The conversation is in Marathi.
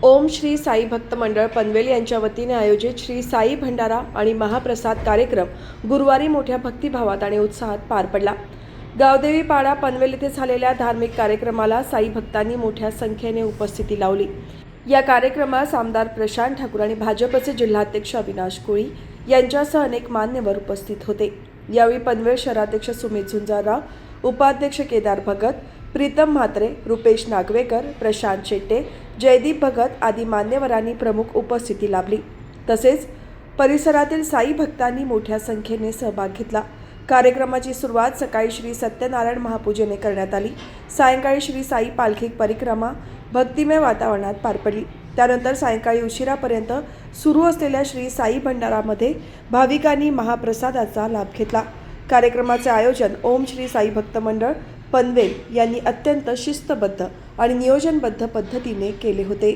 ओम श्री साई भक्त मंडळ पनवेल यांच्या वतीने आयोजित श्री साई भंडारा आणि महाप्रसाद कार्यक्रम गुरुवारी मोठ्या भक्तिभावात आणि उत्साहात पार पडला। गावदेवी पाडा पनवेल येथे झालेल्या धार्मिक कार्यक्रमाला साई भक्तांनी मोठ्या संख्येने उपस्थिती लावली। या कार्यक्रमास आमदार प्रशांत ठाकूर आणि भाजपचे जिल्हाध्यक्ष अविनाश कोळी यांच्यासह अनेक मान्यवर उपस्थित होते। यावेळी पनवेल शहराध्यक्ष सुमित झुंजारराव, उपाध्यक्ष केदार भगत, प्रीतम म्हात्रे, रुपेश नागवेकर, प्रशांत शेट्टे, जयदीप भगत आदी मान्यवरांनी प्रमुख उपस्थिती लाभली। तसेच परिसरातील साई भक्तांनी मोठ्या संख्येने सहभाग घेतला। कार्यक्रमाची सुरुवात सकाळी श्री सत्यनारायण महापूजेने करण्यात आली। सायंकाळी श्री साई पालखी परिक्रमा भक्तिमय वातावरणात पार पडली। त्यानंतर सायंकाळी उशिरापर्यंत सुरू असलेल्या श्री साई भंडारामध्ये भाविकांनी महाप्रसादाचा लाभ घेतला। कार्यक्रमाचे आयोजन ओम श्री साई भक्त मंडळ पनवेल यांनी अत्यंत शिस्तबद्ध आणि नियोजनबद्ध पद्धतीने केले होते।